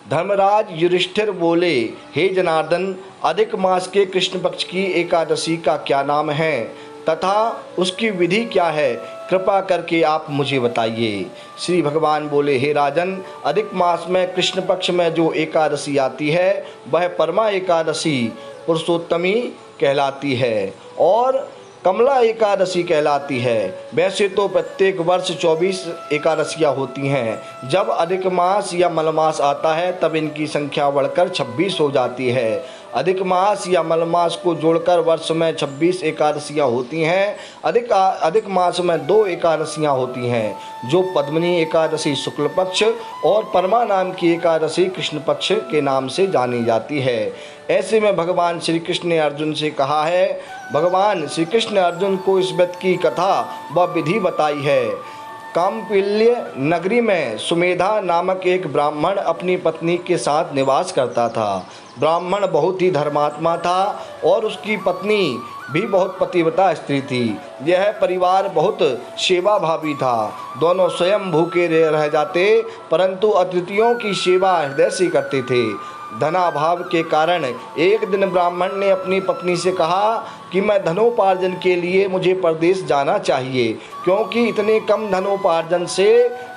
धर्मराज युधिष्ठिर बोले, हे जनार्दन, अधिक मास के कृष्ण पक्ष की एकादशी का क्या नाम है तथा उसकी विधि क्या है, कृपा करके आप मुझे बताइए। श्री भगवान बोले, हे राजन, अधिक मास में कृष्ण पक्ष में जो एकादशी आती है वह परमा एकादशी पुरुषोत्तमी कहलाती है और कमला एकादशी कहलाती है। वैसे तो प्रत्येक वर्ष 24 एकादशियाँ होती हैं। जब अधिक मास या मलमास आता है तब इनकी संख्या बढ़कर 26 हो जाती है। अधिक मास या मलमास को जोड़कर वर्ष में 26 एकादशियाँ होती हैं। अधिक मास में 2 एकादशियाँ होती हैं, जो पद्मिनी एकादशी शुक्ल पक्ष और परमा नाम की एकादशी कृष्ण पक्ष के नाम से जानी जाती है। ऐसे में भगवान श्री कृष्ण ने अर्जुन से कहा है। भगवान श्री कृष्ण ने अर्जुन को इस व्रत की कथा व विधि बताई है। काम्पिल्य नगरी में सुमेधा नामक एक ब्राह्मण अपनी पत्नी के साथ निवास करता था। ब्राह्मण बहुत ही धर्मात्मा था और उसकी पत्नी भी बहुत पतिव्रता स्त्री थी। यह परिवार बहुत सेवा भावी था। दोनों स्वयं भूखे रह जाते, परंतु अतिथियों की सेवा हृदय से करते थे। धनाभाव के कारण एक दिन ब्राह्मण ने अपनी पत्नी से कहा कि मैं धनोपार्जन के लिए मुझे परदेश जाना चाहिए, क्योंकि इतने कम धनोपार्जन से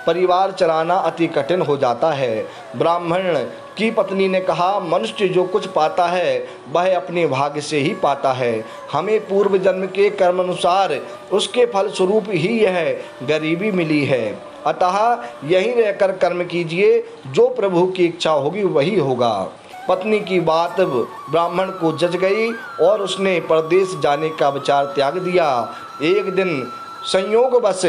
परिवार चलाना अति कठिन हो जाता है। ब्राह्मण की पत्नी ने कहा, मनुष्य जो कुछ पाता है वह अपने भाग्य से ही पाता है। हमें पूर्व जन्म के कर्म अनुसार उसके फल स्वरूप ही यह गरीबी मिली है, अतः यहीं रहकर कर्म कीजिए, जो प्रभु की इच्छा होगी वही होगा। पत्नी की बात ब्राह्मण को जच गई और उसने परदेश जाने का विचार त्याग दिया। एक दिन संयोगवश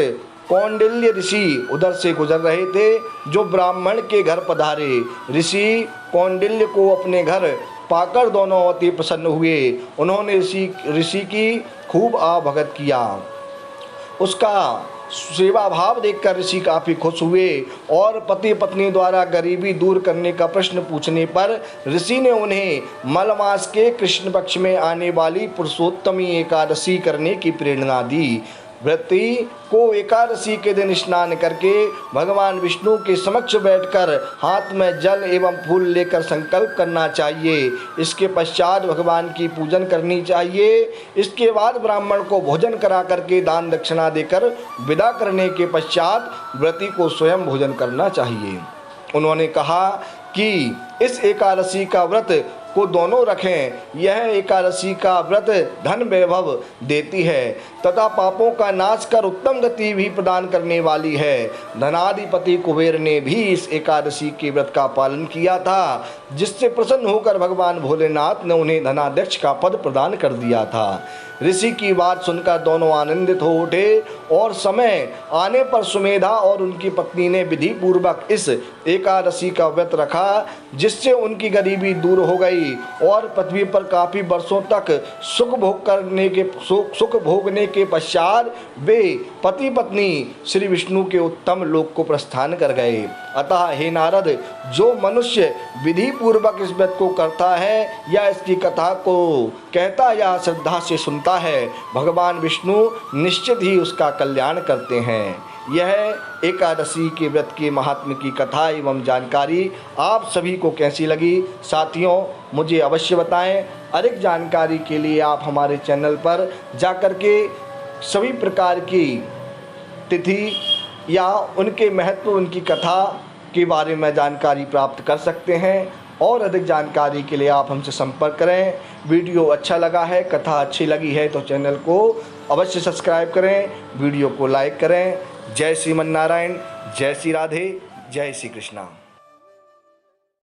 कौंडिल्य ऋषि उधर से गुजर रहे थे, जो ब्राह्मण के घर पधारे। ऋषि कौंडिल्य को अपने घर पाकर दोनों अति प्रसन्न हुए। उन्होंने ऋषि की खूब भगत किया। उसका सेवा भाव देखकर ऋषि काफ़ी खुश हुए और पति पत्नी द्वारा गरीबी दूर करने का प्रश्न पूछने पर ऋषि ने उन्हें मलमास के कृष्ण पक्ष में आने वाली पुरुषोत्तमी एकादशी करने की प्रेरणा दी। व्रती को एकादशी के दिन स्नान करके भगवान विष्णु के समक्ष बैठकर हाथ में जल एवं फूल लेकर संकल्प करना चाहिए। इसके पश्चात भगवान की पूजन करनी चाहिए। इसके बाद ब्राह्मण को भोजन करा करके दान दक्षिणा देकर विदा करने के पश्चात व्रती को स्वयं भोजन करना चाहिए। उन्होंने कहा कि इस एकादशी का व्रत को दोनों रखें। यह एकादशी का व्रत धन वैभव देती है तथा पापों का नाश कर उत्तम गति भी प्रदान करने वाली है। धनाधिपति कुबेर ने भी इस एकादशी के व्रत का पालन किया था, जिससे प्रसन्न होकर भगवान भोलेनाथ ने उन्हें धनाध्यक्ष का पद प्रदान कर दिया था। ऋषि की बात सुनकर दोनों आनंदित हो उठे और समय आने पर सुमेधा और उनकी पत्नी ने विधि पूर्वक इस एकादशी का व्रत रखा, जिससे उनकी गरीबी दूर हो गई और पृथ्वी पर काफ़ी वर्षों तक सुख भोगने के पश्चात वे पति पत्नी श्री विष्णु के उत्तम लोक को प्रस्थान कर गए। अतः हे नारद, जो मनुष्य विधि पूर्वक इस व्रत को करता है या इसकी कथा को कहता या श्रद्धा से सुनता है, भगवान विष्णु निश्चित ही उसका कल्याण करते हैं। यह एकादशी के व्रत के महात्म्य की कथा एवं जानकारी आप सभी को कैसी लगी, साथियों मुझे अवश्य बताएं। अधिक जानकारी के लिए आप हमारे चैनल पर जाकर के सभी प्रकार की तिथि या उनके महत्व, उनकी कथा के बारे में जानकारी प्राप्त कर सकते हैं। और अधिक जानकारी के लिए आप हमसे संपर्क करें। वीडियो अच्छा लगा है, कथा अच्छी लगी है तो चैनल को अवश्य सब्सक्राइब करें, वीडियो को लाइक करें। जय श्रीमन नारायण, जय श्री राधे, जय श्री कृष्णा।